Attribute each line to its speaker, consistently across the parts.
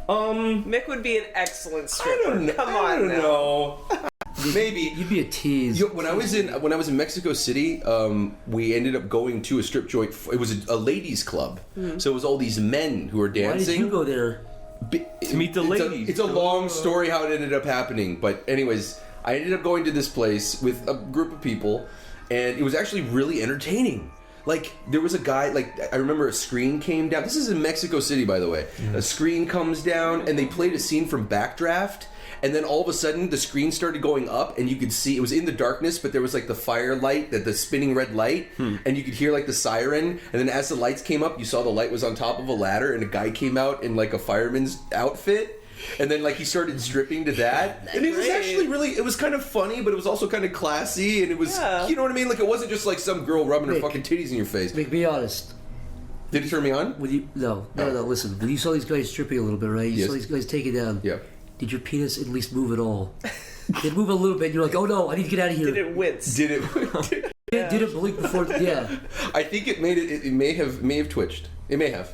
Speaker 1: Mick would be an excellent stripper.
Speaker 2: I don't know. Maybe
Speaker 3: you'd be a tease.
Speaker 2: When I was in Mexico City, we ended up going to a strip joint. It was a ladies' club, so it was all these men who were dancing.
Speaker 3: Why did you go there?
Speaker 4: To meet the ladies.
Speaker 2: It's a long story how it ended up happening, but anyways, I ended up going to this place with a group of people, and it was actually really entertaining. Like, there was a guy, I remember a screen came down. This is in Mexico City, by the way. A screen comes down, and they played a scene from Backdraft. And then all of a sudden, the screen started going up, and you could see, it was in the darkness, but there was, the firelight, the spinning red light, and you could hear, the siren, and then as the lights came up, you saw the light was on top of a ladder, and a guy came out in, a fireman's outfit, and then, he started stripping to that. And it was actually really, it was kind of funny, but it was also kind of classy, and it was, you know what I mean? It wasn't just, some girl rubbing her fucking titties in your face.
Speaker 3: Be honest.
Speaker 2: Did it turn me on?
Speaker 3: No, listen. When you saw these guys stripping a little bit, right? You saw these guys take it down.
Speaker 2: Yeah.
Speaker 3: Did your penis at least move at all? Did it move a little bit? And you're like, oh no, I need to get out of here.
Speaker 1: Did it wince?
Speaker 2: Did it?
Speaker 3: Did it blink before? Yeah.
Speaker 2: I think it made it. It may have twitched. It may have.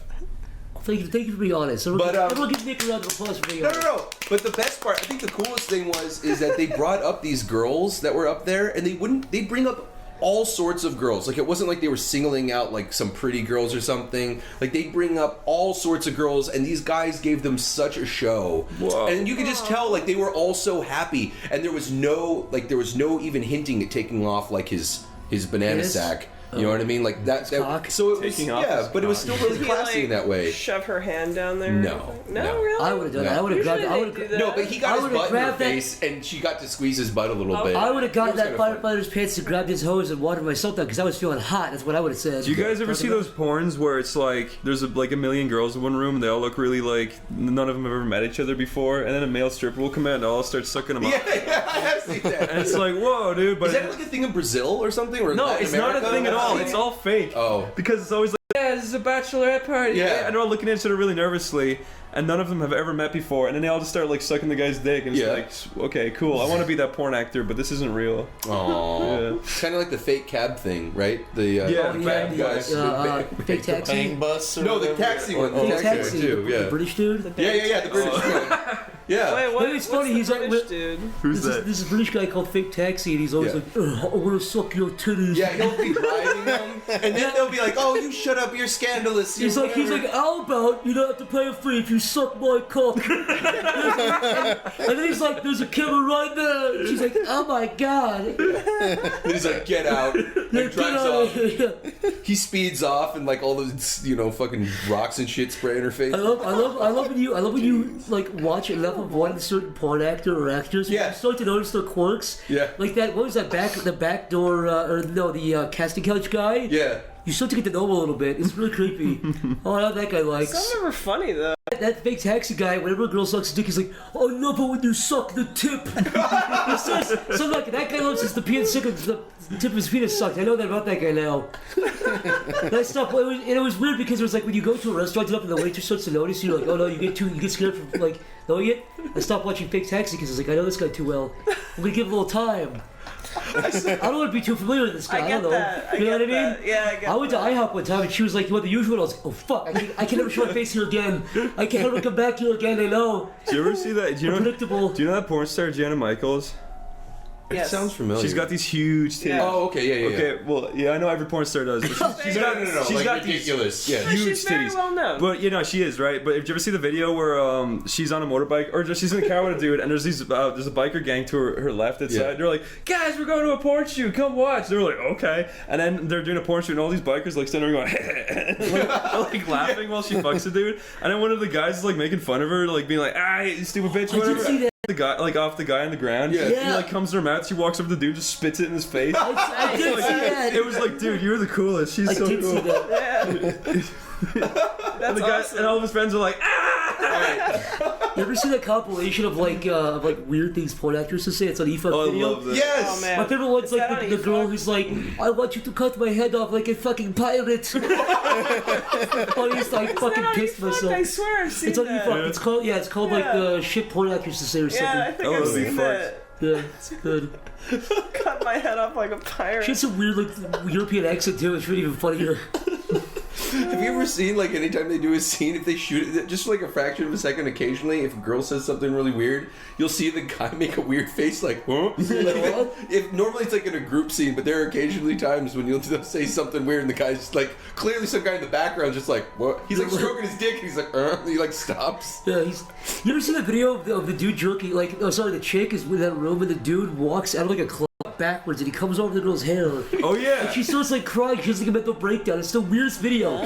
Speaker 3: Thank you for being honest. Everyone give Nick a round of applause for being honest.
Speaker 2: No. But the best part, I think the coolest thing is that they brought up these girls that were up there, and they'd bring up all sorts of girls. It wasn't like they were singling out some pretty girls or something. They'd bring up all sorts of girls, and these guys gave them such a show. Whoa. And you could just tell they were all so happy, and there was no even hinting at taking off his banana sack. You know what I mean? So it was, yeah, but it was still really classy in that way.
Speaker 1: Shove her hand down there?
Speaker 2: No,
Speaker 1: really?
Speaker 3: I would have done that. I would have grabbed.
Speaker 2: No, but he got his butt in her face, and she got to squeeze his butt a little bit.
Speaker 3: I would have gotten that firefighter's pants and grabbed his hose and watered myself down because I was feeling hot. That's what I would have said.
Speaker 4: Do you guys ever see those porns where it's there's a million girls in one room and they all look really none of them have ever met each other before, and then a male stripper will come out and they'll all start sucking them up?
Speaker 2: Yeah, I have seen that.
Speaker 4: And it's whoa, dude. But
Speaker 2: is that a thing in Brazil or something? Or
Speaker 4: no, it's not a thing at all. It's all fake.
Speaker 2: Oh.
Speaker 4: Because it's always this is a bachelorette party.
Speaker 2: Yeah.
Speaker 4: And they're all looking at each other really nervously, and none of them have ever met before, and then they all just start sucking the guy's dick, and it's okay, cool. I want to be that porn actor, but this isn't real.
Speaker 2: Oh. It's kind of like the fake cab thing, right? The
Speaker 3: fake taxi.
Speaker 5: Bang bus.
Speaker 2: No, the taxi one.
Speaker 3: The taxi too. Yeah. The British dude.
Speaker 2: The British dude. Yeah.
Speaker 1: Wait, what?
Speaker 3: It's funny. He's
Speaker 1: dude.
Speaker 4: Who's that?
Speaker 3: This is a British guy called Fake Taxi, and he's always I want to suck your titties.
Speaker 2: Yeah, he'll be driving them, and then they'll be like, "Oh, you shut up, you're scandalous."
Speaker 3: He's like, how about you don't have to pay a fee if you suck my cock? And then he's like, there's a killer right there. And she's like, oh my god.
Speaker 2: And he's like, get out. And drives off. He speeds off, and all those fucking rocks and shit spray in her face.
Speaker 3: I love when you watch enough of one certain porn actor or actress.
Speaker 2: Yeah.
Speaker 3: You start to notice their quirks.
Speaker 2: Yeah.
Speaker 3: Like that. What was that the back door the casting couch guy?
Speaker 2: Yeah.
Speaker 3: You start to get to know him a little bit. It's really creepy. Oh, how that guy likes.
Speaker 1: Some of them are funny though.
Speaker 3: That fake taxi guy, whenever a girl sucks his dick, he's like, oh, no, but when you suck the tip. He says, so that guy loves the penis suck, the tip of his penis sucked. I know that about that guy now. That stuff, it was weird because it was when you go to a restaurant and the waitress starts to notice you, you're like, oh no, you get scared from knowing it. I stopped watching Fake Taxi because I was like, I know this guy too well. I'm gonna give it a little time. I don't want to be too familiar with this guy. I don't know. You know what I mean?
Speaker 1: Yeah, I get
Speaker 3: I went to IHOP one time and she was like, you want the usual? And I was like, oh fuck, I can never show my face here again. I can never come back here again, I know.
Speaker 4: Do you ever see that?
Speaker 3: Predictable.
Speaker 4: Do you know that porn star, Jenna Michaels?
Speaker 2: Yes. It sounds familiar.
Speaker 4: She's got these huge titties.
Speaker 2: Yeah. Oh, okay, yeah.
Speaker 4: Okay, well, yeah, I know every porn star does. But she's got
Speaker 2: ridiculous.
Speaker 4: These huge
Speaker 1: she's
Speaker 4: titties.
Speaker 1: Very well known.
Speaker 4: But she is, right? But did you ever see the video where she's on a motorbike, or she's in a car with a dude, and there's a biker gang to her left and side. They're like, guys, we're going to a porn shoot. Come watch. They're like, okay. And then they're doing a porn shoot, and all these bikers standing there going, laughing while she fucks a dude. And then one of the guys is making fun of her, being like, ah, you stupid bitch, whatever.
Speaker 3: I did see that.
Speaker 4: The guy, off the guy on the ground.
Speaker 2: Yeah.
Speaker 4: He comes to her mouth. She walks up to the dude, just spits it in his face.
Speaker 3: I did see that.
Speaker 4: It was dude, you're the coolest. She's so cool.
Speaker 3: I did see that.
Speaker 1: That's awesome.
Speaker 4: And all of his friends are like, ah!
Speaker 3: You ever see that compilation of weird things porn actresses say? It's on eFuck video.
Speaker 4: I love that.
Speaker 2: Yes.
Speaker 1: Oh, man.
Speaker 3: My favorite one's the girl who's like, I want you to cut my head off like a fucking pirate. Oh, he's fucking pissed myself.
Speaker 1: I swear I've seen
Speaker 3: It's on
Speaker 1: that.
Speaker 3: eFuck. It's called the shit porn actresses say or something.
Speaker 1: Yeah, I think I've seen that.
Speaker 3: Yeah, it's good.
Speaker 1: Cut my head off like a pirate.
Speaker 3: She has some weird European accent too. It's really even funnier.
Speaker 2: Have you ever seen, like, anytime they do a scene, if they shoot it just like a fraction of a second occasionally, if a girl says something really weird, you'll see the guy make a weird face like, huh? Like, if normally it's like in a group scene, but there are occasionally times when you'll say something weird and the guy's just like, clearly some guy in the background just like, what? He's like stroking his dick and he's like, and he like stops.
Speaker 3: Yeah, you ever seen the video of the dude jerking, like, oh sorry, the chick is in that room and the dude walks out of like a club backwards and he comes over the girl's hair.
Speaker 4: Oh yeah.
Speaker 3: And she starts like crying, she has like a mental breakdown. It's the weirdest video.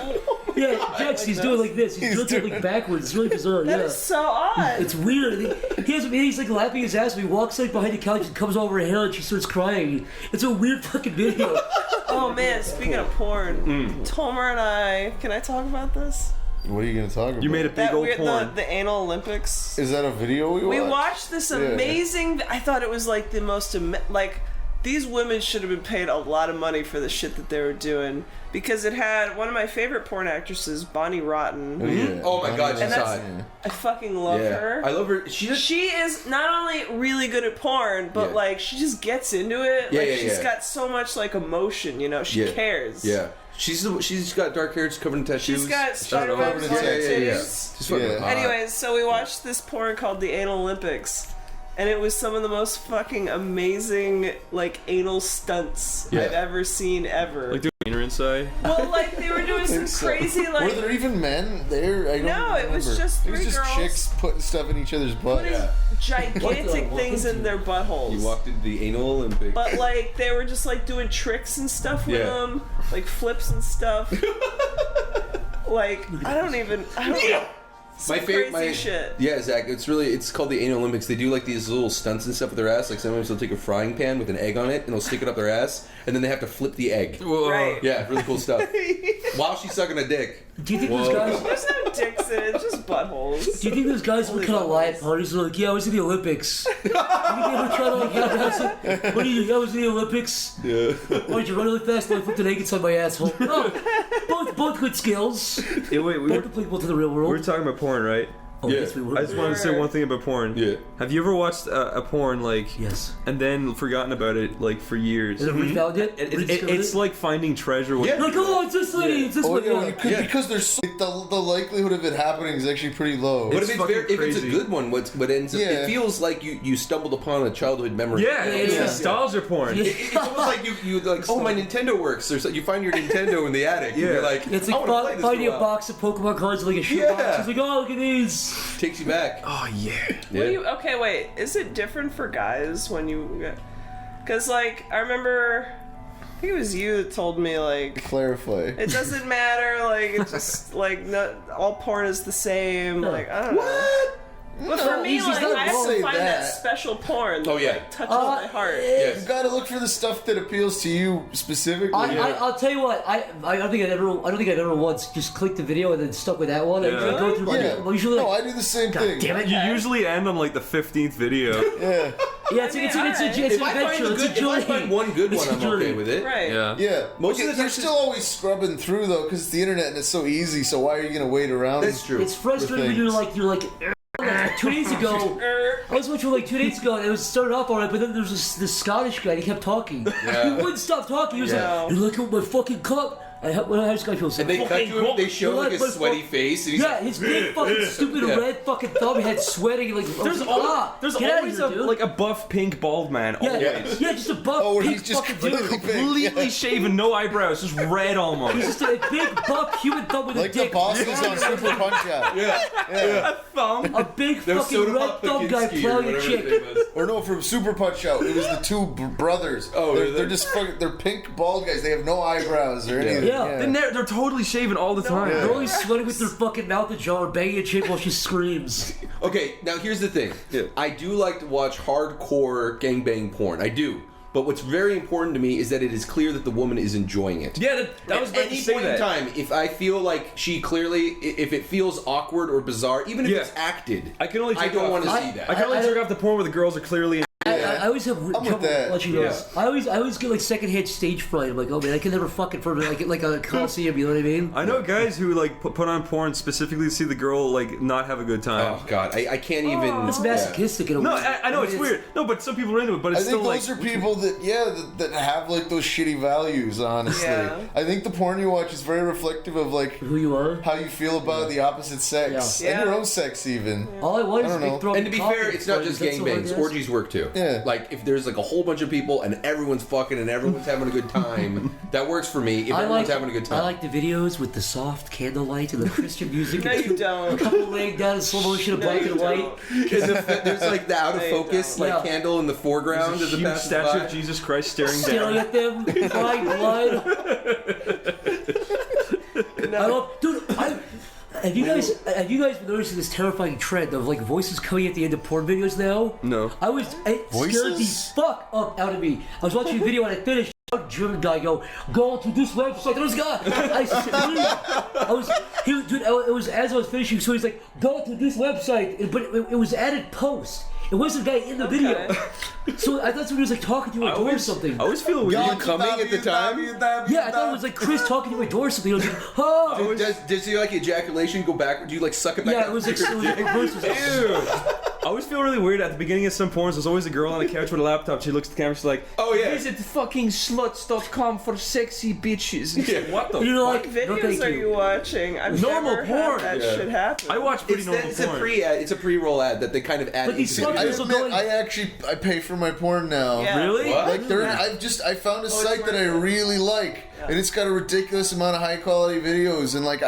Speaker 3: Yeah, Jax, he's doing like this. He's jerking like backwards. It's really bizarre.
Speaker 1: That is so odd.
Speaker 3: It's weird. He's like laughing his ass when he walks like behind the couch and comes over her hair and she starts crying. It's a weird fucking video.
Speaker 1: Oh man, speaking of porn, Tomer and I, can I talk about this?
Speaker 5: What are you gonna talk about?
Speaker 4: You made a big
Speaker 1: That
Speaker 4: old
Speaker 1: weird,
Speaker 4: porn.
Speaker 1: the Anal Olympics.
Speaker 5: Is that a video we watched?
Speaker 1: We watched this amazing. I thought it was like the most like. These women should have been paid a lot of money for the shit that they were doing because it had one of my favorite porn actresses, Bonnie Rotten.
Speaker 5: Oh, yeah.
Speaker 2: Oh my god,
Speaker 1: And
Speaker 2: she's
Speaker 1: that's,
Speaker 2: hot.
Speaker 1: I fucking love her.
Speaker 2: I love her. She
Speaker 1: is not only really good at porn, but like she just gets into it.
Speaker 2: Yeah,
Speaker 1: like
Speaker 2: yeah,
Speaker 1: she's got so much like emotion, you know. She cares.
Speaker 2: Yeah. She's got dark hair, she's covered in tattoos.
Speaker 1: She's got spider webs on her titties.
Speaker 2: She's fucking hot.
Speaker 1: Anyways, so we watched this porn called The Anal Olympics. And it was some of the most fucking amazing, like, anal stunts I've ever seen ever.
Speaker 4: Like doing wiener inside.
Speaker 1: Well, like, they were doing some crazy, like...
Speaker 5: Were there even men there? I don't
Speaker 1: No, it was
Speaker 5: remember.
Speaker 1: just
Speaker 5: It was
Speaker 1: three
Speaker 5: just
Speaker 1: girls
Speaker 5: chicks putting stuff in each other's butt.
Speaker 1: putting gigantic things in their buttholes.
Speaker 2: You walked into the Anal Olympics.
Speaker 1: But, like, they were just, like, doing tricks and stuff with them. Like, flips and stuff. Like, I don't know.
Speaker 2: My favorite,
Speaker 1: shit.
Speaker 2: Yeah, Zach. It's called the Anal Olympics. They do like these little stunts and stuff with their ass. Like sometimes they'll take a frying pan with an egg on it and they'll stick it up their ass, and then they have to flip the egg.
Speaker 1: Right.
Speaker 2: Yeah, really cool stuff. While she's sucking a dick.
Speaker 3: Do you think those guys...
Speaker 1: There's no dicks in it, it's just buttholes.
Speaker 3: Do you think those guys would kind of lie at parties? They're like, yeah, I was in the Olympics. You think they ever try to like have that? What do you think? I was in the Olympics.
Speaker 2: Yeah.
Speaker 3: Why did you run really fast? I flipped an egg inside my asshole. Oh, both good skills.
Speaker 4: Yeah, wait,
Speaker 3: Both applicable to the real world.
Speaker 4: we're talking about porn, right?
Speaker 3: Oh,
Speaker 2: Yeah.
Speaker 3: yes, we were.
Speaker 4: I just wanted to say one thing about porn.
Speaker 2: Yeah.
Speaker 4: Have you ever watched a porn like
Speaker 3: Yes.
Speaker 4: and then forgotten about it like for years?
Speaker 3: And then we found it.
Speaker 4: It's like finding treasure. When
Speaker 2: Yeah.
Speaker 3: Like, oh, it's this lady. It's this
Speaker 5: Oh,
Speaker 3: lady.
Speaker 5: yeah, you could,
Speaker 2: Yeah.
Speaker 5: because there's the likelihood of it happening is actually pretty low.
Speaker 2: But
Speaker 4: It's
Speaker 2: if
Speaker 4: fucking
Speaker 2: it's a
Speaker 4: crazy.
Speaker 2: good one, what ends up,
Speaker 5: Yeah.
Speaker 2: it feels like you stumbled upon a childhood memory.
Speaker 4: Yeah, it's
Speaker 3: yeah.
Speaker 4: nostalgia porn.
Speaker 3: Yeah.
Speaker 2: It's almost like you like, oh, my Nintendo works. Or so you find your Nintendo in the attic. And you're like,
Speaker 3: It's
Speaker 2: I
Speaker 3: like
Speaker 2: wanna play this
Speaker 3: finding
Speaker 2: for
Speaker 3: a
Speaker 2: while.
Speaker 3: box of Pokemon cards, like a shoe
Speaker 2: Yeah.
Speaker 3: box. It's like, oh, look at these.
Speaker 2: Takes you back.
Speaker 4: Oh yeah.
Speaker 2: Yeah.
Speaker 1: Okay, wait. Is it different for guys when you... Because, like, I remember... I think it was you that told me, like...
Speaker 5: Clarify.
Speaker 1: It doesn't matter, like, it's just, like, not, all porn is the same. Like, I don't know.
Speaker 2: What?
Speaker 1: But for me,
Speaker 3: he's
Speaker 1: like,
Speaker 3: not
Speaker 1: I have to
Speaker 5: saying
Speaker 1: find that
Speaker 5: that.
Speaker 1: special porn that,
Speaker 2: Oh, yeah.
Speaker 1: like, touches my heart.
Speaker 5: You
Speaker 2: Yes.
Speaker 5: gotta look for the stuff that appeals to you specifically.
Speaker 3: I'll tell you what. I don't think I've ever once just clicked the video and then stuck with that one. I usually go through.
Speaker 5: Yeah.
Speaker 3: I usually
Speaker 5: No,
Speaker 3: like,
Speaker 5: I do the same
Speaker 3: God
Speaker 5: thing.
Speaker 3: damn it.
Speaker 4: You usually end on like the 15th video.
Speaker 5: Yeah.
Speaker 3: Yeah, it's an
Speaker 2: If
Speaker 3: adventure.
Speaker 2: I find a
Speaker 3: It's a
Speaker 2: good, if I
Speaker 3: journey.
Speaker 2: find one good
Speaker 3: It's
Speaker 2: one,
Speaker 3: a
Speaker 2: I'm okay
Speaker 3: journey.
Speaker 2: with it.
Speaker 1: Right.
Speaker 5: Yeah.
Speaker 2: Most of the
Speaker 5: you're
Speaker 2: time
Speaker 5: still always scrubbing through though, because it's the internet and it's so easy. So why are you gonna wait around?
Speaker 2: That's true.
Speaker 3: It's frustrating when you're like 2 days ago. I was watching like 2 days ago, and it was started off alright, but then there was this Scottish guy. And he kept talking.
Speaker 2: Yeah.
Speaker 3: He wouldn't stop talking. He was
Speaker 1: Yeah.
Speaker 3: like, "You're looking at my fucking cup." How does guy feel?
Speaker 2: And they cut to him, they show like his sweaty face, and he's
Speaker 3: Yeah, his big fucking stupid
Speaker 2: Yeah.
Speaker 3: red fucking thumb head sweating like.
Speaker 4: There's
Speaker 3: There's
Speaker 4: always a buff pink bald man.
Speaker 3: yeah,
Speaker 4: Always.
Speaker 3: yeah, just a buff.
Speaker 5: Oh, where
Speaker 3: pink
Speaker 5: he's just
Speaker 3: fucking dude.
Speaker 5: completely big.
Speaker 4: Completely
Speaker 5: Yeah.
Speaker 4: shaven, no eyebrows, just red
Speaker 3: He's
Speaker 4: almost.
Speaker 3: just a big buff human thumb with
Speaker 5: Like
Speaker 3: a
Speaker 5: the
Speaker 3: dick.
Speaker 5: bosses on Super Punch Out.
Speaker 2: yeah.
Speaker 4: Thumb.
Speaker 3: A big
Speaker 2: They're
Speaker 3: fucking
Speaker 2: soda
Speaker 3: red
Speaker 2: pop
Speaker 3: thumb
Speaker 2: Pumpkin
Speaker 3: guy
Speaker 2: Ski or
Speaker 3: plowing a
Speaker 2: whatever
Speaker 3: chick.
Speaker 2: his name was.
Speaker 5: Or no, from Super Punch Out, it was the two brothers.
Speaker 2: Oh,
Speaker 5: they're,
Speaker 2: really?
Speaker 5: they're just fucking, they're pink bald guys. They have no eyebrows or anything.
Speaker 3: Yeah.
Speaker 4: They're totally shaven all the time.
Speaker 3: They're always sweating with their fucking mouth ajar, banging a chick while she screams.
Speaker 2: Okay, now here's the thing.
Speaker 4: Yeah.
Speaker 2: I do like to watch hardcore gangbang porn. I do. But what's very important to me is that it is clear that the woman is enjoying it.
Speaker 4: Yeah, that was
Speaker 2: At
Speaker 4: about to
Speaker 2: any
Speaker 4: say
Speaker 2: point
Speaker 4: that.
Speaker 2: in time, if I feel like she clearly, if it feels awkward or bizarre, even if
Speaker 4: Yeah.
Speaker 2: it's acted,
Speaker 4: I can only
Speaker 2: I
Speaker 4: jerk
Speaker 2: don't
Speaker 4: off-
Speaker 2: want to see that.
Speaker 4: I can only jerk off the porn where the girls are clearly.
Speaker 3: I I always have
Speaker 5: with
Speaker 3: trouble
Speaker 5: that.
Speaker 3: watching those. I always get like secondhand stage fright. I'm like, oh man, I can never fuck in front of like a coliseum. You know what I mean?
Speaker 4: I know guys who like put on porn specifically to see the girl like not have a good time.
Speaker 2: Oh god, I can't even.
Speaker 3: It's masochistic in a way.
Speaker 4: No, I know it's weird. No, but some people are into it. But it's
Speaker 5: I think
Speaker 4: still
Speaker 5: those
Speaker 4: like
Speaker 5: are people that have like those shitty values. Honestly,
Speaker 1: Yeah.
Speaker 5: I think the porn you watch is very reflective of like
Speaker 3: who you are.
Speaker 5: how you feel about the opposite sex
Speaker 1: Yeah.
Speaker 5: and your own sex even.
Speaker 3: All I want is
Speaker 5: I
Speaker 3: a
Speaker 5: don't
Speaker 3: big
Speaker 5: know.
Speaker 3: throw.
Speaker 2: And to be fair, it's not just gangbangs.
Speaker 3: Or
Speaker 2: Orgies work too.
Speaker 5: Yeah.
Speaker 2: Like if there's like a whole bunch of people and everyone's fucking and everyone's having a good time, that works for me. If everyone's having a good time.
Speaker 3: I like the videos with the soft candlelight and the Christian music.
Speaker 1: No, you
Speaker 3: A
Speaker 1: don't.
Speaker 3: couple laying down in slow motion of
Speaker 1: No,
Speaker 3: black
Speaker 1: you
Speaker 3: and white.
Speaker 1: don't.
Speaker 2: There's like the out of
Speaker 1: They
Speaker 2: focus
Speaker 1: don't.
Speaker 2: like
Speaker 3: Yeah.
Speaker 2: candle in the foreground as
Speaker 4: a
Speaker 2: it
Speaker 4: huge
Speaker 2: passes
Speaker 4: statue
Speaker 2: by.
Speaker 4: of Jesus Christ staring
Speaker 3: Staring
Speaker 4: down.
Speaker 3: at them, crying blood. I love, dude. Have you guys been noticing this terrifying trend of like voices coming at the end of porn videos now?
Speaker 4: No.
Speaker 3: It scared the
Speaker 5: Voices?
Speaker 3: fuck up out of me. I was watching a video and I finished. A German guy go to this website. There was a guy. It was as I was finishing. So he's like, go to this website, but it was added post. It wasn't the guy in the video. So I thought somebody was like talking to a door or something.
Speaker 4: I always feel weird.
Speaker 2: Were you coming at the time?
Speaker 3: Yeah, I thought it was like Chris talking to a door or something. I was like, oh.
Speaker 2: Does your like ejaculation go back? Do you like suck it back?
Speaker 3: Yeah,
Speaker 2: up
Speaker 3: it was
Speaker 2: to
Speaker 3: like
Speaker 2: your dick?
Speaker 3: reverse or something.
Speaker 4: I always feel really weird at the beginning of some porns. There's always a girl on a couch with a laptop. She looks at the camera. She's like,
Speaker 2: Oh, yeah.
Speaker 4: visit fucking sluts.com for sexy bitches. And she's like, what the?
Speaker 3: You know,
Speaker 1: What
Speaker 3: like,
Speaker 1: videos
Speaker 3: no, thank
Speaker 1: are you watching? I've
Speaker 4: Normal
Speaker 1: never had
Speaker 4: porn.
Speaker 1: that
Speaker 2: Yeah.
Speaker 1: shit happen.
Speaker 4: I watch pretty normal
Speaker 2: It's a
Speaker 4: porn.
Speaker 2: pre-ad. It's a pre-roll ad that they kind of add
Speaker 3: But these
Speaker 2: into the
Speaker 5: I
Speaker 3: suckers
Speaker 2: video.
Speaker 3: will
Speaker 5: admit, I pay for my porn now.
Speaker 1: Yeah.
Speaker 4: Really?
Speaker 2: What?
Speaker 5: Like I found a site that I
Speaker 1: worth it.
Speaker 5: really like, and it's got a ridiculous amount of high quality videos, and like,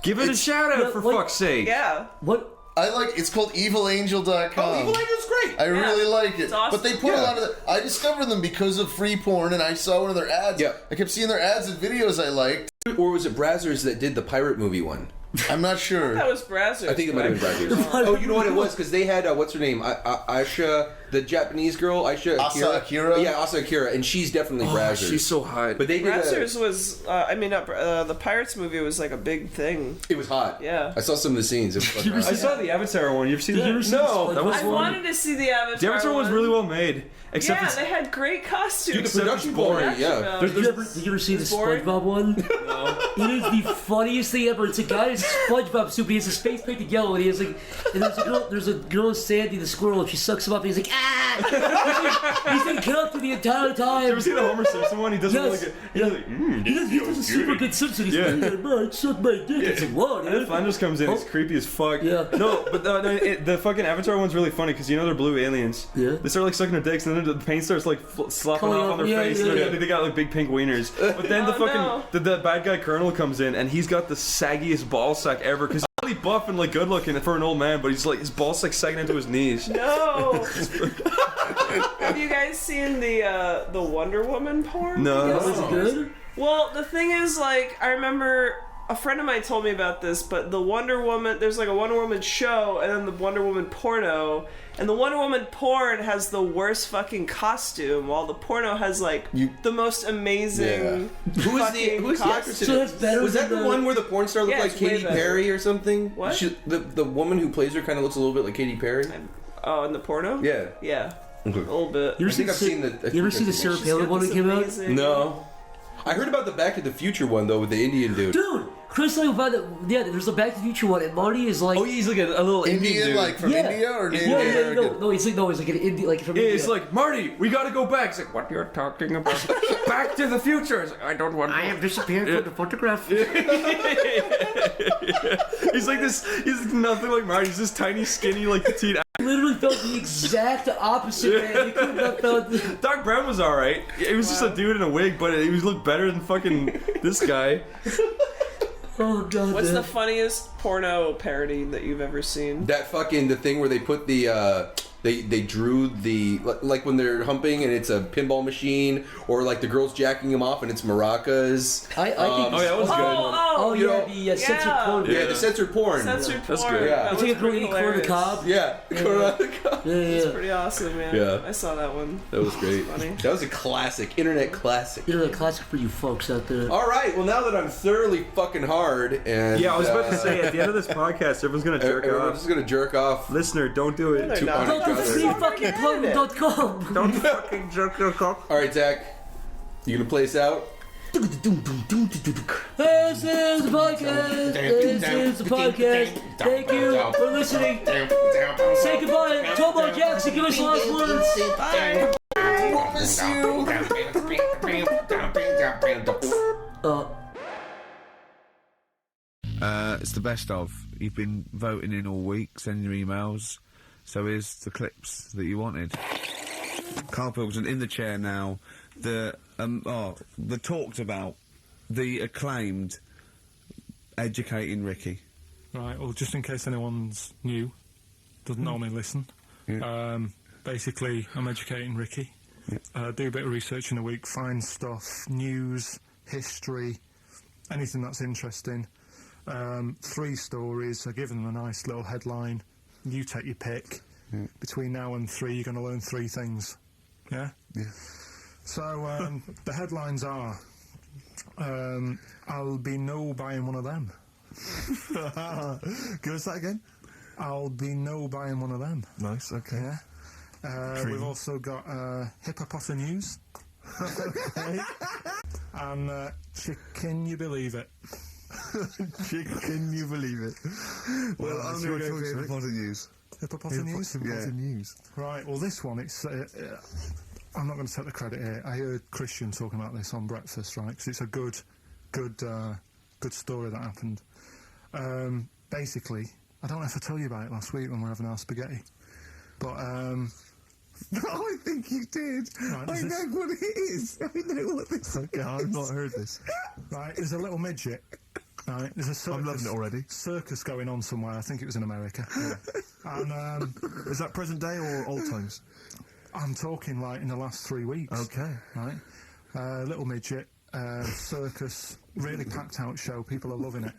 Speaker 4: Give it a
Speaker 5: it's-
Speaker 4: shout out for
Speaker 3: like-
Speaker 4: fuck's sake.
Speaker 1: Yeah.
Speaker 3: What?
Speaker 5: I like. It's called EvilAngel.com.
Speaker 2: Oh, Evil Angel's great.
Speaker 5: I really like it.
Speaker 1: It's awesome.
Speaker 5: But they put a
Speaker 2: Yeah.
Speaker 5: lot of the. I discovered them because of free porn, and I saw one of their ads.
Speaker 2: Yeah.
Speaker 5: I kept seeing their ads and videos I liked.
Speaker 2: Or was it Brazzers that did the pirate movie one?
Speaker 5: I'm not sure.
Speaker 1: That was Brazzers.
Speaker 2: I think it might have been Brazzers. Oh, you know what it was? Because they had what's her name? Aisha, the Japanese girl, Aisha
Speaker 5: Asa Akira?
Speaker 2: Yeah, Asa Akira, and she's definitely Brazzers.
Speaker 4: She's so hot.
Speaker 2: But they did.
Speaker 1: Brazzers was, the Pirates movie was like a big thing.
Speaker 2: It was hot.
Speaker 1: Yeah.
Speaker 2: I saw some of the scenes. It was fucking
Speaker 4: I
Speaker 2: hot.
Speaker 4: saw the Avatar one. You ever see
Speaker 3: Did
Speaker 4: that?
Speaker 3: you ever see
Speaker 4: No,
Speaker 3: this?
Speaker 4: that was
Speaker 3: Like,
Speaker 1: I
Speaker 3: one?
Speaker 1: wanted to see the Avatar.
Speaker 4: The Avatar one's
Speaker 1: one.
Speaker 4: really well made. Except
Speaker 1: Yeah,
Speaker 4: it's
Speaker 1: they had great costumes.
Speaker 2: Dude, the
Speaker 4: Except
Speaker 2: production
Speaker 4: it's boring,
Speaker 2: quality, yeah.
Speaker 3: Did you ever see the
Speaker 1: boring.
Speaker 3: SpongeBob one?
Speaker 4: no.
Speaker 3: It is the funniest thing ever. It's a guy in SpongeBob suit, but he has his face painted yellow, and he has like, and there's a girl, Sandy the squirrel, and she sucks him up, and he's like, ah! He's like counting the entire time.
Speaker 4: You ever see the Homer Simpson one? He does
Speaker 3: Yes.
Speaker 4: it like a, he's like,
Speaker 3: He does a super good Simpson. He's
Speaker 4: Yeah.
Speaker 3: like, man, suck my dick. It's like, whoa,
Speaker 4: And
Speaker 3: dude.
Speaker 4: Flanders comes in, it's creepy as fuck.
Speaker 3: Yeah.
Speaker 4: No, but the fucking Avatar one's really funny because you know they're blue aliens.
Speaker 3: Yeah.
Speaker 4: They start like sucking their dicks and then the paint starts like slopping
Speaker 3: Coming
Speaker 4: off
Speaker 3: off,
Speaker 4: on their
Speaker 3: yeah,
Speaker 4: face.
Speaker 3: yeah,
Speaker 4: and
Speaker 3: yeah.
Speaker 4: they got like big pink wieners. But then the
Speaker 1: Oh,
Speaker 4: fucking
Speaker 1: no.
Speaker 4: the bad guy Colonel comes in and he's got the saggiest ball sack ever because he's really buff and like good looking for an old man, but he's like his ball sack's sagging into his knees.
Speaker 1: No. Have you guys seen the Wonder Woman porn?
Speaker 4: No.
Speaker 3: Was it good?
Speaker 1: Well, the thing is, like, I remember a friend of mine told me about this, but the Wonder Woman, there's like a Wonder Woman show and then the Wonder Woman porno, and the Wonder Woman porn has the worst fucking costume, while the porno has like the most amazing.
Speaker 2: Who is
Speaker 1: fucking
Speaker 2: the actress? in
Speaker 3: So
Speaker 2: it?
Speaker 3: that's better
Speaker 2: Was that
Speaker 3: than
Speaker 2: the
Speaker 3: the-
Speaker 2: one where the porn star looked
Speaker 1: Yeah,
Speaker 2: like
Speaker 1: it's way
Speaker 2: Katy
Speaker 1: better.
Speaker 2: Perry or something?
Speaker 1: What?
Speaker 2: The woman who plays her kind of looks a little bit like Katy Perry.
Speaker 1: Oh, in the porno?
Speaker 2: Yeah.
Speaker 1: Yeah.
Speaker 2: Okay.
Speaker 1: A little bit.
Speaker 3: You ever
Speaker 2: I think I've seen the.
Speaker 3: You ever seen the Sarah Palin one that came out?
Speaker 2: No. I heard about the Back to the Future one though with the Indian dude.
Speaker 3: Dude, Chris told me about it. Yeah, there's a Back to the Future one, and Marty is like.
Speaker 4: Oh, he's like a little Indian
Speaker 5: Indian,
Speaker 4: dude.
Speaker 5: like from
Speaker 3: yeah.
Speaker 5: India or Native
Speaker 3: Yeah,
Speaker 5: American?
Speaker 3: no, he's like an Indian, like from
Speaker 4: Yeah,
Speaker 3: India.
Speaker 4: it's like, Marty, we gotta go back. It's like, what you're talking about? Back to the future. It's like, I don't want to.
Speaker 3: I have disappeared from the photograph.
Speaker 4: He's like this, he's nothing like Marty. He's this tiny, skinny, like petite.
Speaker 3: Literally felt the exact opposite, man. He could not felt.
Speaker 4: Doc Brown was alright. He was just a dude in a wig, but he looked better than fucking this guy.
Speaker 3: Oh god.
Speaker 1: What's
Speaker 3: man.
Speaker 1: the funniest porno parody that you've ever seen?
Speaker 2: That fucking the thing where they put the they drew the like when they're humping and it's a pinball machine or like the girls jacking them off and it's maracas.
Speaker 3: I think.
Speaker 4: Oh, yeah, that was good.
Speaker 3: Oh,
Speaker 2: You
Speaker 3: yeah,
Speaker 2: know,
Speaker 3: the censored
Speaker 1: yeah.
Speaker 3: porn.
Speaker 2: Yeah, the censored porn.
Speaker 1: Censored
Speaker 4: That's
Speaker 1: porn.
Speaker 4: good.
Speaker 2: Yeah.
Speaker 1: That
Speaker 3: I
Speaker 1: was
Speaker 3: think it's
Speaker 1: pretty
Speaker 3: really corn the
Speaker 1: hilarious.
Speaker 3: cob.
Speaker 2: Yeah,
Speaker 3: Yeah,
Speaker 1: It's
Speaker 3: yeah.
Speaker 1: pretty awesome, man.
Speaker 2: Yeah.
Speaker 1: I saw that one.
Speaker 2: that was great.
Speaker 1: Funny.
Speaker 2: That was a classic, internet classic.
Speaker 3: You know, a classic for you folks out there.
Speaker 2: All right, well now that I'm thoroughly fucking hard and
Speaker 4: Yeah, I was about to say at the end of this podcast, everyone's gonna jerk
Speaker 2: everyone's
Speaker 4: off.
Speaker 2: just gonna jerk off.
Speaker 4: Listener, don't do it.
Speaker 1: they're
Speaker 2: to
Speaker 1: not.
Speaker 2: on each
Speaker 3: Go to
Speaker 2: other.
Speaker 3: freefuckingporn.com.
Speaker 4: Don't fucking jerk your cock.
Speaker 2: All right, Zach, you gonna play us out?
Speaker 3: This is the podcast. This is the podcast. Thank you for listening. Say goodbye. Tobo Jackson, give us last words.
Speaker 1: Bye.
Speaker 5: Promise you.
Speaker 6: It's the best of. You've been voting in all week, sending your emails. So here's the clips that you wanted. Carl Pilkington in the chair now. The talked about the acclaimed Educating Ricky.
Speaker 7: Right, well, just in case anyone's new, doesn't normally listen, basically, I'm educating Ricky. Do a bit of research in a week, find stuff, news, history, anything that's interesting. 3 stories, I give them a nice little headline. You take your pick. Between now and 3, you're going to learn 3 things. Yeah?
Speaker 6: Yeah.
Speaker 7: So, the headlines are, I'll be no buying one of them.
Speaker 6: Give us that again.
Speaker 7: I'll be no buying one of them.
Speaker 6: Nice, okay.
Speaker 7: Yeah. We've also got Hippopotamus News. Okay. And Chicken You Believe It.
Speaker 6: Can you believe it? Well, I'm going to go for Hippopotamus News.
Speaker 7: Hippopotamus News?
Speaker 6: Yeah. News.
Speaker 7: Right, well, this one, it's... I'm not going to take the credit here. I heard Christian talking about this on breakfast, right? Because it's a good story that happened. Basically, I don't know if I told you about it last week when we were having our spaghetti, but
Speaker 6: I think you did.
Speaker 7: Right,
Speaker 6: I know what it is. I know what this is. Okay, I've not heard this.
Speaker 7: right, there's a little midget. Right, there's a circus.
Speaker 6: I'm loving it already.
Speaker 7: Circus going on somewhere. I think it was in America. And
Speaker 6: Is that present day or old times?
Speaker 7: I'm talking like in the last 3 weeks.
Speaker 6: Okay.
Speaker 7: Right, little midget, circus, really packed out show. People are loving it.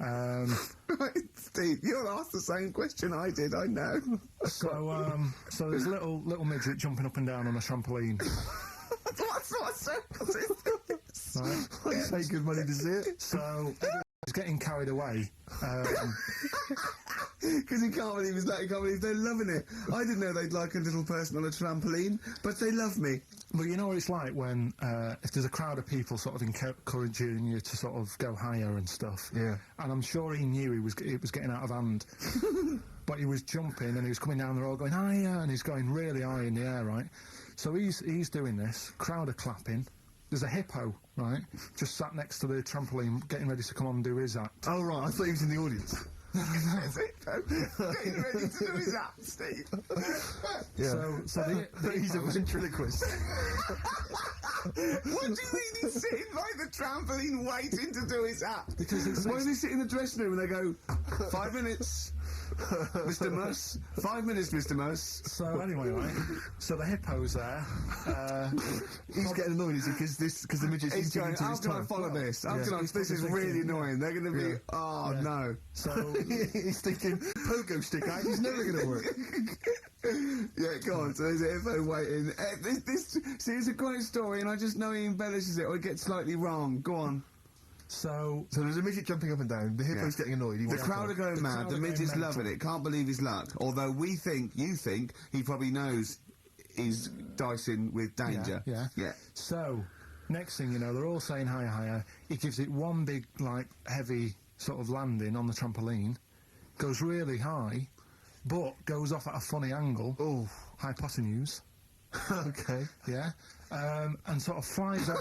Speaker 6: Right, Steve, you'll ask the same question I did, I know.
Speaker 7: So there's a little midget jumping up and down on a trampoline.
Speaker 6: What sort of circus is this?
Speaker 7: Right.
Speaker 6: I'd pay good money to see it.
Speaker 7: So he's getting carried away.
Speaker 6: Because he can't believe he's he can't believe they're loving it. I didn't know they'd like a little person on a trampoline, but they love me.
Speaker 7: But you know what it's like when if there's a crowd of people sort of encouraging you to sort of go higher and stuff.
Speaker 6: Yeah.
Speaker 7: And I'm sure he knew it was getting out of hand. But he was jumping and he was coming down the road going higher and he's going really high in the air, right? So he's doing this. Crowd are clapping. There's a hippo, right, just sat next to the trampoline, getting ready to come on and do his act.
Speaker 6: Oh, right, I thought he was in the audience. Getting ready to do his act, Steve. Yeah.
Speaker 7: So
Speaker 6: he's a ventriloquist. What do you mean he's sitting by the trampoline waiting to do his act?
Speaker 7: Because
Speaker 6: why do they sit in the dressing room and they go, 5 minutes, Mr. Mus, 5 minutes, Mr. Mus.
Speaker 7: So anyway, right, so the hippo's there.
Speaker 6: He's getting annoyed because the midget's
Speaker 5: He's going,
Speaker 6: taking
Speaker 5: how
Speaker 6: his
Speaker 5: can I
Speaker 6: time.
Speaker 5: follow this? How
Speaker 7: Yeah.
Speaker 5: can I, this is really annoying. They're going to be, oh no.
Speaker 7: So
Speaker 6: He's thinking, pogo stick act is never going to work.
Speaker 5: Yeah, go on. So there's a hippo waiting. See, it's a great story, and I just know he embellishes it or it gets slightly wrong. Go on.
Speaker 7: So
Speaker 6: there's a midget jumping up and down. The hippo's getting annoyed.
Speaker 5: The crowd are going mad. The midget's loving it. Can't believe his luck. Although you think he probably knows he's dicing with danger.
Speaker 7: Yeah. So next thing you know, they're all saying higher, higher. He gives it one big, like, heavy sort of landing on the trampoline, goes really high, but goes off at a funny angle.
Speaker 6: Oh,
Speaker 7: Hypotenuse.
Speaker 6: okay.
Speaker 7: Yeah. And sort of flies up.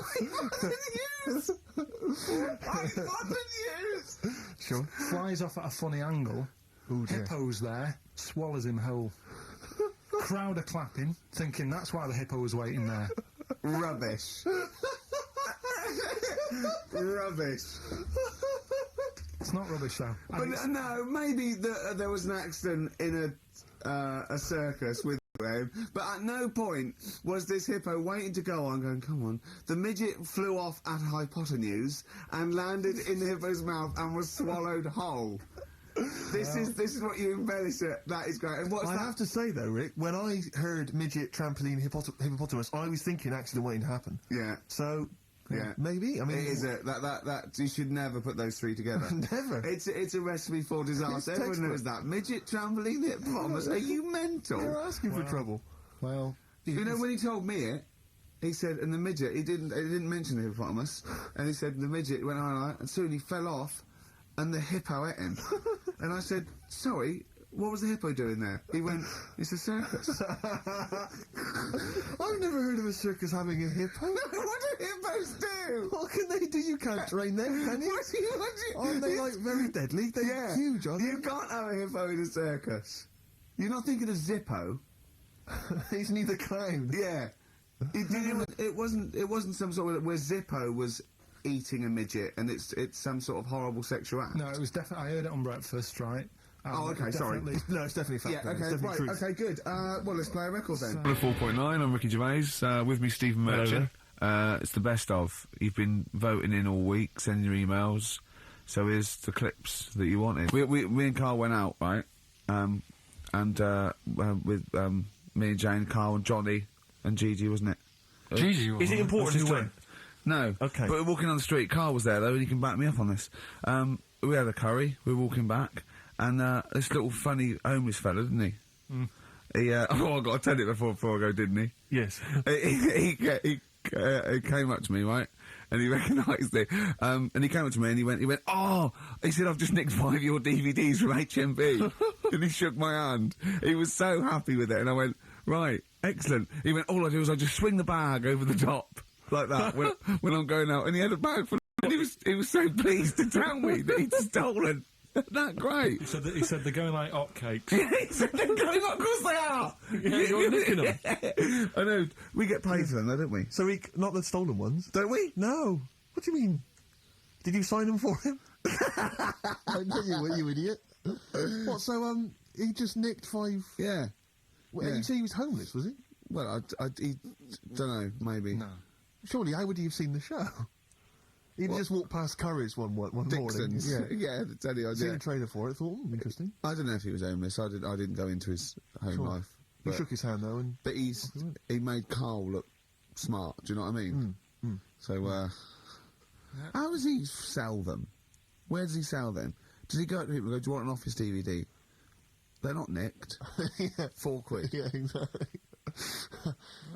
Speaker 6: Sure.
Speaker 7: Flies off at a funny angle.
Speaker 6: Oh, dear.
Speaker 7: Hippo's there, swallows him whole. Crowd are clapping, thinking that's why the hippo was waiting there.
Speaker 5: Rubbish. Rubbish.
Speaker 7: It's not rubbish though.
Speaker 5: But no, maybe there was an accident in a circus with But at no point was this hippo waiting to go on, going, come on. The midget flew off at hypotenuse and landed in the hippo's mouth and was swallowed whole. This is what you embellish it. That is great. And what's
Speaker 8: I
Speaker 5: that?
Speaker 8: have to say though, Rick, when I heard midget trampoline hippopotamus, I was thinking accident waiting to happen.
Speaker 5: Yeah.
Speaker 8: So,
Speaker 5: Yeah.
Speaker 8: maybe. I mean,
Speaker 5: It is that you should never put those three together.
Speaker 8: Never.
Speaker 5: It's a recipe for disaster.
Speaker 8: It's
Speaker 5: Everyone knows that. Midget trampoline hippopotamus. Are you mental?
Speaker 8: You're asking for trouble.
Speaker 7: Well,
Speaker 5: You know when he told me it, he said, and the midget, he didn't mention the hippopotamus, and he said the midget went on, and soon he fell off, and the hippo ate him. And I said, sorry, what was the hippo doing there? He went, it's a circus.
Speaker 8: I've never heard of a circus having a hippo.
Speaker 5: No, what do hippos do?
Speaker 8: What can they do? You can't train them, can you?
Speaker 5: What do you...
Speaker 8: Aren't they like very deadly? They're huge, aren't
Speaker 5: You can't have a hippo in a circus. You're not thinking of Zippo.
Speaker 8: they? He's neither clown.
Speaker 5: Yeah. It wasn't some sort of where Zippo was eating a midget and it's some sort of horrible sexual act.
Speaker 7: no, it was definitely. I heard it on breakfast, right?
Speaker 5: Oh, okay, sorry.
Speaker 8: No, it's definitely fact.
Speaker 5: Yeah,
Speaker 8: It's
Speaker 5: okay,
Speaker 8: definitely
Speaker 5: right,
Speaker 8: truth.
Speaker 5: okay, good. Well, let's play a record then.
Speaker 6: 4.9, I'm Ricky Gervais, with me Stephen Merchant. It's the best of. You've been voting in all week, sending your emails, so here's the clips that you wanted. Me and Carl went out, right? With me and Jane, Carl and Johnny and Gigi, wasn't it?
Speaker 7: Gigi,
Speaker 8: Is it important who went?
Speaker 6: No.
Speaker 8: Okay.
Speaker 6: But we're walking on the street. Carl was there, though, and he can back me up on this. We had a curry. We were walking back, and this little funny homeless fella, didn't he? He, oh, I got to tell it before I go, didn't he?
Speaker 8: Yes.
Speaker 6: He came up to me, right? And he recognised it. And he came up to me and he went, oh! He said, I've just nicked 5 of your DVDs from HMV. And he shook my hand. He was so happy with it. And I went, right, excellent. He went, all I do is I just swing the bag over the top, like that, when I'm going out. And he had a bag full of... And he was so pleased to tell me that he'd stolen. Isn't that great?
Speaker 7: He said they're going like hotcakes.
Speaker 6: He said they're going up, of course they are!
Speaker 7: Yeah, you're nicking them.
Speaker 6: I know. We get paid for them, though, don't we?
Speaker 8: So not the stolen ones?
Speaker 6: Don't we?
Speaker 8: No. What do you mean? Did you sign them for him? I know you were, you idiot. What, so, he just nicked 5...
Speaker 5: Yeah.
Speaker 8: Well,
Speaker 5: Yeah.
Speaker 8: You say he was homeless, was he?
Speaker 5: Well, I don't know, maybe.
Speaker 7: No.
Speaker 8: Surely, how would he have seen the show? He'd just walked past Curry's one morning.
Speaker 5: Dixon's.
Speaker 8: Yeah.
Speaker 5: Yeah, that's any
Speaker 8: Seen
Speaker 5: idea.
Speaker 8: a trailer for it, thought, interesting.
Speaker 5: I don't know if he was homeless. I didn't go into his home
Speaker 8: Sure.
Speaker 5: life.
Speaker 8: He
Speaker 5: But,
Speaker 8: shook his hand, though, and...
Speaker 5: but he made Carl look smart. Do you know what I mean? So, how does he sell them? Where does he sell them? Does he go to people and go, do you want an office DVD? They're not nicked.
Speaker 8: yeah.
Speaker 5: 4 quid.
Speaker 8: Yeah, exactly.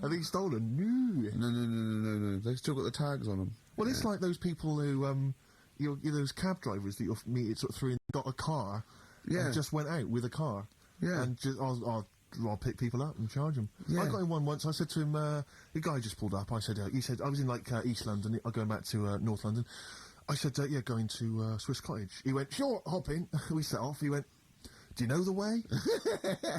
Speaker 8: Are they stolen? No.
Speaker 5: No. They've still got the tags on them.
Speaker 8: Well, it's like those people who, you're those cab drivers that you'll meet at sort of 3 and got a car,
Speaker 5: Yeah.
Speaker 8: and just went out with a car,
Speaker 5: Yeah.
Speaker 8: and just I'll pick people up and charge them.
Speaker 5: Yeah.
Speaker 8: I got in one once. I said to him, the guy just pulled up. I said, he said I was in like East London. I'm going back to North London. I said, yeah, going to Swiss Cottage. He went, sure, hop in. We set off. He went, do you know the way?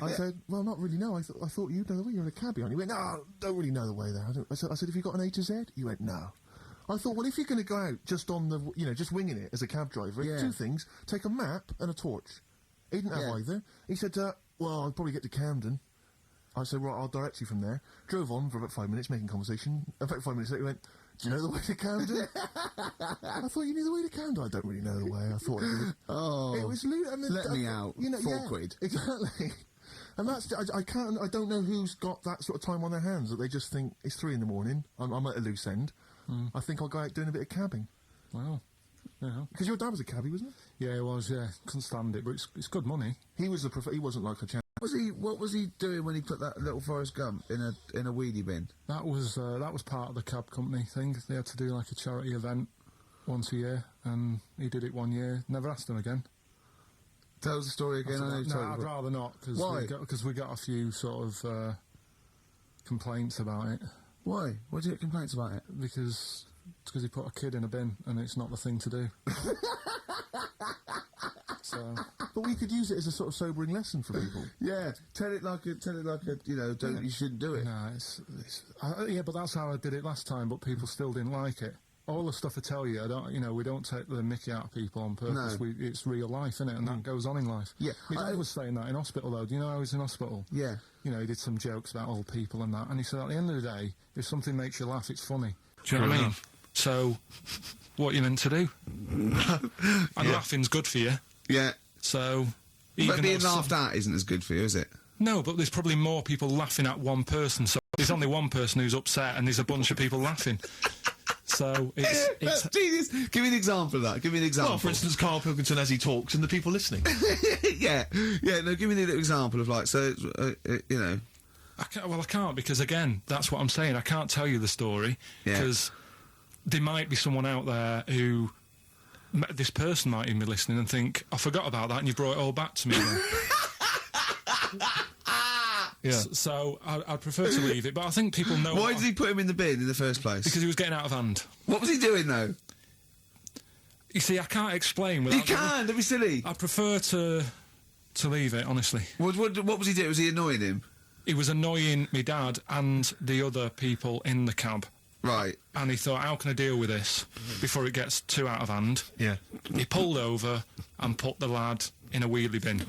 Speaker 8: I said, well, not really, no. I thought you'd know the way. You're in a cabbie, aren't you? He went, no, don't really know the way there. I said, have you got an A to Z? He went, no. I thought, well, if you're going to go out just on the, just winging it as a cab driver,
Speaker 5: Yeah.
Speaker 8: 2 things, take a map and a torch. He didn't have
Speaker 5: Yeah.
Speaker 8: either. He said, well, I'll probably get to Camden. I said, right, I'll direct you from there. Drove on for about 5 minutes, making conversation. About 5 minutes later, he went, do you know the way to Camden? I thought you knew the way to Camden. I don't really know the way. I thought it was...
Speaker 5: Oh.
Speaker 8: It was loot. And
Speaker 5: Let me out. 4 quid.
Speaker 8: Exactly. And that's... I don't know who's got that sort of time on their hands, that they just think, it's 3 in the morning, I'm at a loose end. I think I'll go out doing a bit of cabbing.
Speaker 7: Wow. Yeah.
Speaker 8: Because your dad was a cabbie, wasn't
Speaker 7: Yeah, it was. Yeah, couldn't stand it, but it's good money.
Speaker 8: he? He was he wasn't like a champ.
Speaker 5: What was he doing when he put that little Forrest Gump in a weedy bin?
Speaker 7: That was part of the cab company thing. They had to do like a charity event once a year, and he did it 1 year. Never asked him again.
Speaker 5: Tell us the story again. I know you
Speaker 7: No,
Speaker 5: told
Speaker 7: I'd
Speaker 5: it.
Speaker 7: rather not,
Speaker 5: Why?
Speaker 7: because we got a few sort of complaints about it.
Speaker 5: Why? What did you get complaints about it?
Speaker 7: Because he put a kid in a bin, and it's not the thing to do. So
Speaker 8: But we could use it as a sort of sobering lesson for people.
Speaker 5: Yeah, tell it like a you shouldn't do it.
Speaker 7: no, yeah, but that's how I did it last time. But people still didn't like it. all the stuff I tell you, we don't take the mickey out of people on purpose.
Speaker 5: No.
Speaker 7: It's real life, isn't it? And that goes on in life.
Speaker 5: Yeah.
Speaker 7: My dad was saying that in hospital, though. Do you know I was in hospital?
Speaker 5: Yeah.
Speaker 7: You know, he did some jokes about old people and that. And he said, at the end of the day, if something makes you laugh, it's funny. Do you know what I mean? So, what you meant to do? And laughing's good for you.
Speaker 6: Yeah.
Speaker 7: So...
Speaker 6: But being laughed at isn't as good for you, is it?
Speaker 7: No, but there's probably more people laughing at one person, so there's only one person who's upset and there's a bunch of people laughing. So it's
Speaker 6: That's genius. Give me an example of that. Give me an example.
Speaker 9: Well, for instance, Carl Pilkington as he talks and the people listening.
Speaker 6: yeah. No, give me an example of, like, so, you know.
Speaker 7: I can't, because, again, that's what I'm saying. I can't tell you the story, because there might be someone out there who... This person might even be listening and think, I forgot about that and you brought it all back to me now. Yeah. So I'd prefer to leave it, but I think people know...
Speaker 6: Why did he put him in the bin in the first place?
Speaker 7: Because he was getting out of hand.
Speaker 6: What was he doing, though?
Speaker 7: You see, I can't explain without...
Speaker 6: You can, don't be silly.
Speaker 7: I prefer to leave it, honestly.
Speaker 6: What was he doing? Was he annoying him?
Speaker 7: He was annoying my dad and the other people in the cab.
Speaker 6: Right.
Speaker 7: And he thought, how can I deal with this before it gets too out of hand?
Speaker 9: Yeah.
Speaker 7: He pulled over and put the lad in a wheelie bin.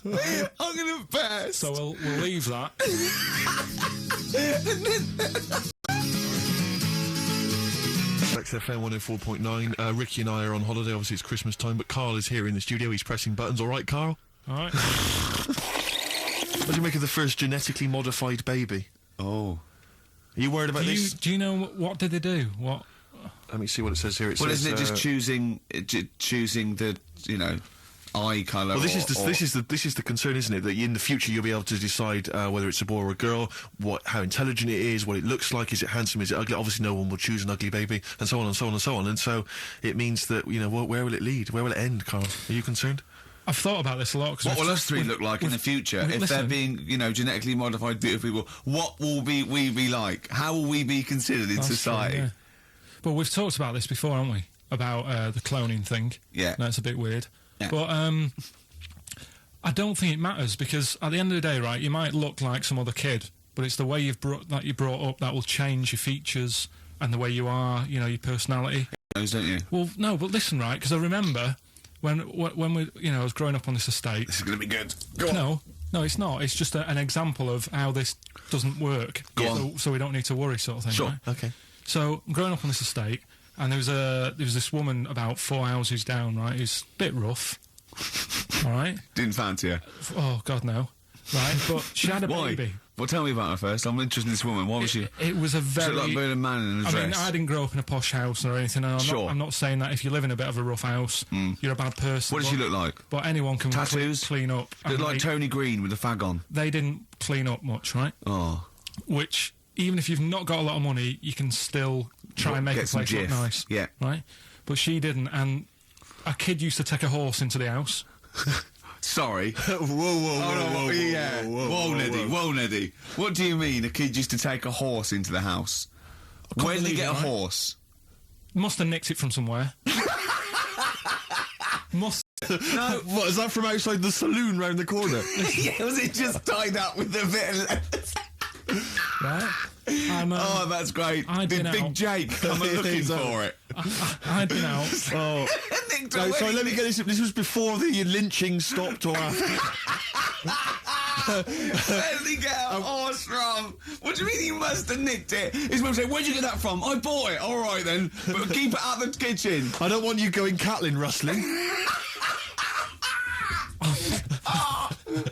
Speaker 6: I'm going to burst.
Speaker 7: So we'll leave that.
Speaker 9: XFM 104.9. Ricky and I are on holiday. Obviously, it's Christmas time, but Carl is here in the studio. He's pressing buttons. All right, Carl?
Speaker 7: All right.
Speaker 9: What do you make of the first genetically modified baby?
Speaker 6: Oh.
Speaker 9: Are you worried about this?
Speaker 7: Do you know what did they do? What?
Speaker 9: Let me see what it says here.
Speaker 6: Well, isn't it just choosing the, you know, eye colour?
Speaker 9: Well, this is the concern, isn't it? That in the future you'll be able to decide whether it's a boy or a girl, how intelligent it is, what it looks like, is it handsome, is it ugly? Obviously, no one will choose an ugly baby, and so on and so on and so on. And so it means that, you know, where will it lead? Where will it end, Carl? Are you concerned?
Speaker 7: I've thought about this a lot.
Speaker 6: What will us three look like in the future if they're being, you know, genetically modified beautiful people? What will we be like? How will we be considered in society?
Speaker 7: True, yeah. But we've talked about this before, haven't we? About the cloning thing.
Speaker 6: Yeah.
Speaker 7: That's a bit weird.
Speaker 6: Yeah.
Speaker 7: But I don't think it matters, because at the end of the day, right, you might look like some other kid, but it's the way you're brought up that will change your features and the way you are, you know, your personality.
Speaker 6: Don't you?
Speaker 7: Well, no, but listen, right, because I remember when we, you know, I was growing up on this estate.
Speaker 6: This is going to be good. Go on.
Speaker 7: No, it's not. It's just an example of how this doesn't work.
Speaker 6: Go on.
Speaker 7: So we don't need to worry, sort of thing.
Speaker 9: Sure.
Speaker 7: Right?
Speaker 9: Okay.
Speaker 7: So I'm growing up on this estate, and there was this woman about 4 houses down, right, who's a bit rough. All right.
Speaker 6: Didn't fancy her.
Speaker 7: Oh God, no. Right, but she had a baby.
Speaker 6: Well, tell me about her first. I'm interested in this woman. Why was she?
Speaker 7: It was a very...
Speaker 6: She looked like a man in a dress.
Speaker 7: I mean, I didn't grow up in a posh house or anything. And I'm not saying that if you live in a bit of a rough house, you're a bad person.
Speaker 6: What did she look like?
Speaker 7: But anyone can
Speaker 6: Tattoos?
Speaker 7: clean up.
Speaker 6: Looked like Tony Green with a fag on.
Speaker 7: They didn't clean up much, right?
Speaker 6: Oh.
Speaker 7: Which, even if you've not got a lot of money, you can still try and make a place look nice.
Speaker 6: Yeah.
Speaker 7: Right? But she didn't, and a kid used to take a horse into the house.
Speaker 6: Sorry. Whoa, Neddy. What do you mean a kid used to take a horse into the house? Where did he get a horse?
Speaker 7: Must have nicked it from somewhere. Must.
Speaker 6: No.
Speaker 9: What, is that from outside the saloon round the corner?
Speaker 6: Yeah, was it just tied up with a bit of lettuce?
Speaker 7: Right?
Speaker 6: Oh, that's great. Did Big Jake come looking for it?
Speaker 7: I'd been out.
Speaker 9: Oh. No, sorry, let me get this. This was before the lynching stopped or after?
Speaker 6: Where did he get a horse from? What do you mean he must have nicked it? His mum said, where'd you get that from? I bought it. All right, then. But keep it out of the kitchen.
Speaker 9: I don't want you going Catlin rustling.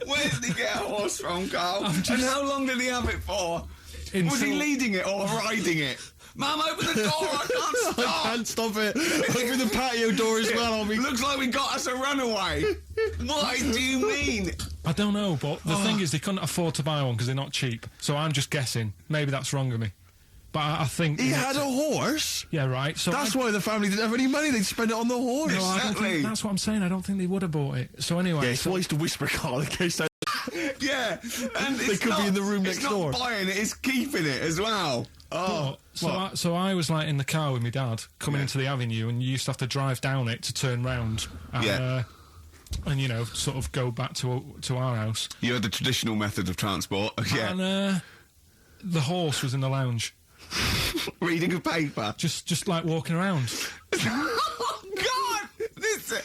Speaker 6: Where did he get a horse from, Carl? And how long did he have it for? Was he leading it or riding it? Mum, open the door, I can't stop!
Speaker 9: I can't stop it. Open the patio door as well.
Speaker 6: Looks like we got us a runaway. What do you mean?
Speaker 7: I don't know, but the thing is they couldn't afford to buy one because they're not cheap. So I'm just guessing. Maybe that's wrong of me. But I think...
Speaker 9: He had a horse?
Speaker 7: Yeah, right. So
Speaker 9: that's why the family didn't have any money. They'd spend it on the horse.
Speaker 7: No, I don't think, that's what I'm saying. I don't think they would have bought it. So anyway...
Speaker 9: Yeah, it's wise to whisper, Carl, in case they...
Speaker 6: Yeah, and
Speaker 9: they could be in the room next door.
Speaker 6: It's not buying it, it's keeping it as well. Oh,
Speaker 7: so I was like in the car with my dad coming into the avenue, and you used to have to drive down it to turn round. And, and you know, sort of go back to our house.
Speaker 6: You had the traditional method of transport. Yeah.
Speaker 7: And the horse was in the lounge.
Speaker 6: Reading a paper.
Speaker 7: Just like walking around.
Speaker 6: Oh God!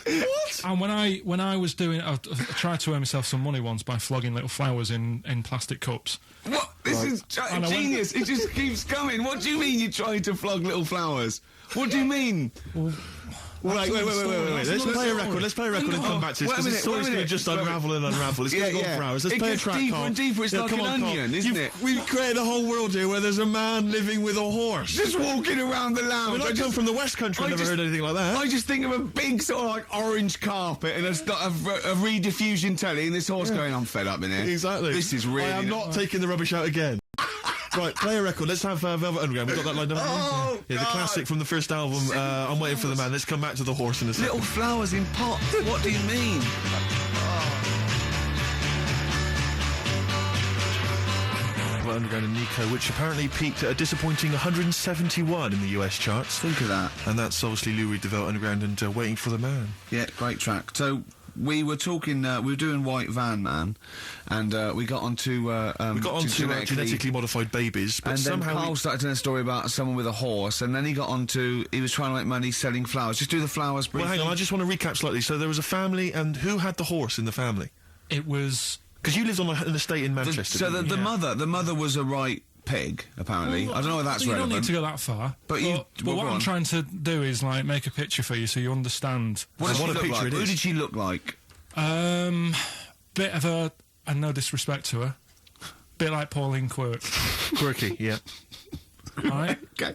Speaker 6: What?
Speaker 7: And when I was doing, I tried to earn myself some money once by flogging little flowers in plastic cups.
Speaker 6: What? This is genius. It just keeps coming. What do you mean you're trying to flog little flowers? What do you mean?
Speaker 9: Wait. Let's play a record. Let's play a record and come back to this, because this story's going to just unravel and unravel. It's going to go on for hours. Let's play a track,
Speaker 6: deeper
Speaker 9: Carl.
Speaker 6: and deeper. It's like an onion, isn't it?
Speaker 9: We've created a whole world here where there's a man living with a horse.
Speaker 6: Just walking around the lounge.
Speaker 9: I come from the West Country. I've never heard anything like that.
Speaker 6: I just think of a big sort of like orange carpet and a rediffusion telly and this horse going, I'm fed up in here.
Speaker 9: Exactly.
Speaker 6: This is really...
Speaker 9: I am not taking the rubbish out again. Right, play a record. Let's have Velvet Underground. We've got that lined up.
Speaker 6: Oh,
Speaker 9: yeah, the classic from the first album, I'm Waiting for the Man. Let's come back to the horse in a second.
Speaker 6: Little flowers in pots. What do you mean?
Speaker 9: Velvet Underground and Nico, which apparently peaked at a disappointing 171 in the US charts.
Speaker 6: Think of that.
Speaker 9: And that's obviously Lou Reed, the Velvet Underground, and Waiting for the Man.
Speaker 6: Yeah, great track. So... we were talking, we were doing White Van Man, and we got onto...
Speaker 9: genetically modified babies, but
Speaker 6: and
Speaker 9: somehow...
Speaker 6: then Carl started telling a story about someone with a horse, and then he got onto... he was trying to make money selling flowers. Just do the flowers briefly.
Speaker 9: Well, hang on, I just want to recap slightly. So there was a family, and who had the horse in the family?
Speaker 7: It was...
Speaker 9: because you lived on an estate in Manchester.
Speaker 6: The mother was a right pig, apparently. I don't know if that's relevant.
Speaker 7: You don't need to go that far.
Speaker 6: But
Speaker 7: what I'm trying to do is like make a picture for you so you understand.
Speaker 6: What does she look like? Who did she look like?
Speaker 7: Bit of a, and no disrespect to her, bit like Pauline Quirk.
Speaker 9: Quirky, yeah.
Speaker 7: Right?
Speaker 6: Okay.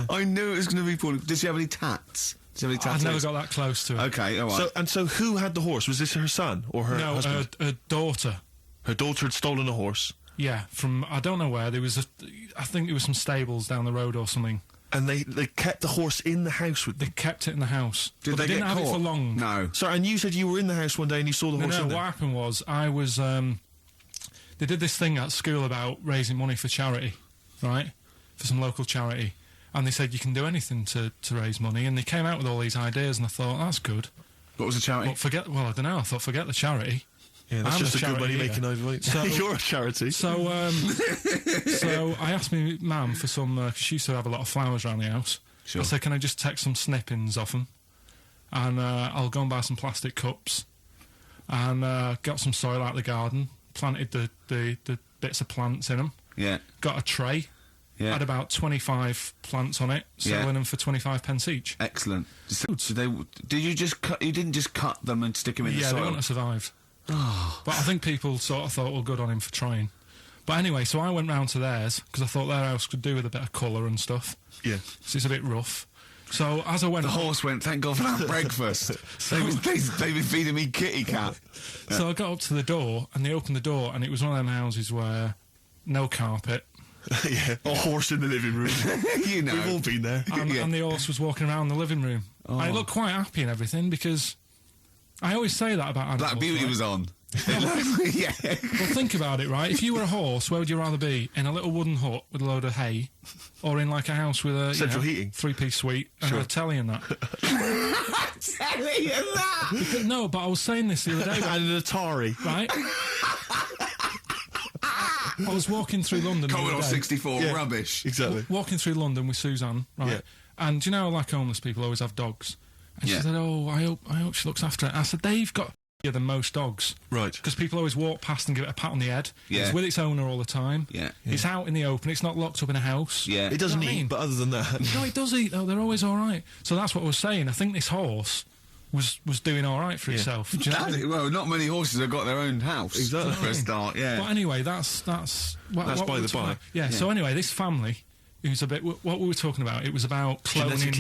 Speaker 6: I knew it was going to be Pauline. Did she have any tats? Did she have any tattoos?
Speaker 7: I've never got that close to her.
Speaker 6: Okay, all right.
Speaker 9: So who had the horse? Was this her son or her husband?
Speaker 7: No, her daughter.
Speaker 9: Her daughter had stolen a horse.
Speaker 7: Yeah, from I don't know where. There was I think there was some stables down the road or something.
Speaker 9: And they kept the horse in the house with them?
Speaker 7: They kept it in the house.
Speaker 6: Did they
Speaker 7: didn't
Speaker 6: get
Speaker 7: have
Speaker 6: caught?
Speaker 7: it for long.
Speaker 6: No.
Speaker 9: Sorry, and you said you were in the house one day and you saw the horse in there?
Speaker 7: What happened was, I was, they did this thing at school about raising money for charity, right? For some local charity. And they said you can do anything to raise money, and they came out with all these ideas, and I thought, that's good.
Speaker 6: What was the charity?
Speaker 7: But I don't know, I thought, forget the charity.
Speaker 9: Yeah, that's
Speaker 7: I'm
Speaker 9: just a good
Speaker 7: charity
Speaker 9: money-making idea.
Speaker 7: So,
Speaker 9: you're a charity.
Speaker 7: So, so I asked my mum for some, because she used to have a lot of flowers around the house.
Speaker 6: Sure.
Speaker 7: I said, can I just take some snippings off them? And I'll go and buy some plastic cups. And got some soil out of the garden, planted the bits of plants in them.
Speaker 6: Yeah.
Speaker 7: Got a tray.
Speaker 6: Yeah.
Speaker 7: Had about 25 plants on it, selling them for 25 pence each.
Speaker 6: Excellent. So did you just cut? You didn't just cut them and stick them in the soil?
Speaker 7: Yeah, they wouldn't have survived. But I think people sort of thought, well, good on him for trying. But anyway, so I went round to theirs, because I thought their house could do with a bit of colour and stuff.
Speaker 9: Yeah.
Speaker 7: So it's a bit rough. So as I went...
Speaker 6: The horse went, thank God for that breakfast. They've been feeding me kitty cat.
Speaker 7: So I got up to the door, and they opened the door, and it was one of them houses where no carpet.
Speaker 9: Yeah, a horse in the living room.
Speaker 6: You know.
Speaker 9: We've all been there.
Speaker 7: And the horse was walking around the living room.
Speaker 6: Oh.
Speaker 7: And it looked quite happy and everything, because I always say that about animals.
Speaker 6: Black Beauty
Speaker 7: right?
Speaker 6: was on. Yeah.
Speaker 7: Well, think about it, right? If you were a horse, where would you rather be? In a little wooden hut with a load of hay, or in like a house with a
Speaker 9: central heating,
Speaker 7: 3-piece suite and a telly and that?
Speaker 6: Telly and that.
Speaker 7: No, but I was saying this the other day.
Speaker 9: And an Atari,
Speaker 7: right? I was walking through London.
Speaker 6: Commodore 64, rubbish.
Speaker 9: Exactly.
Speaker 7: Walking through London with Suzanne, right?
Speaker 9: Yeah.
Speaker 7: And do you know, like homeless people always have dogs. And she said, "Oh, I hope she looks after it." I said, "They've got than most dogs,
Speaker 9: right?
Speaker 7: Because people always walk past and give it a pat on the head.
Speaker 6: Yeah.
Speaker 7: It's with its owner all the time.
Speaker 6: Yeah.
Speaker 7: It's out in the open. It's not locked up in a house.
Speaker 6: Yeah.
Speaker 9: It doesn't eat, but other than that,
Speaker 7: no, it does eat though. They're always all right. So that's what I was saying. I think this horse was doing all right for itself. Do you know what I mean?
Speaker 6: Well, not many horses have got their own house.
Speaker 9: Exactly.
Speaker 6: For a start, yeah.
Speaker 7: But anyway, that's
Speaker 9: by the by.
Speaker 7: Yeah. So anyway, this family, who's a bit what we were talking about. It was about cloning.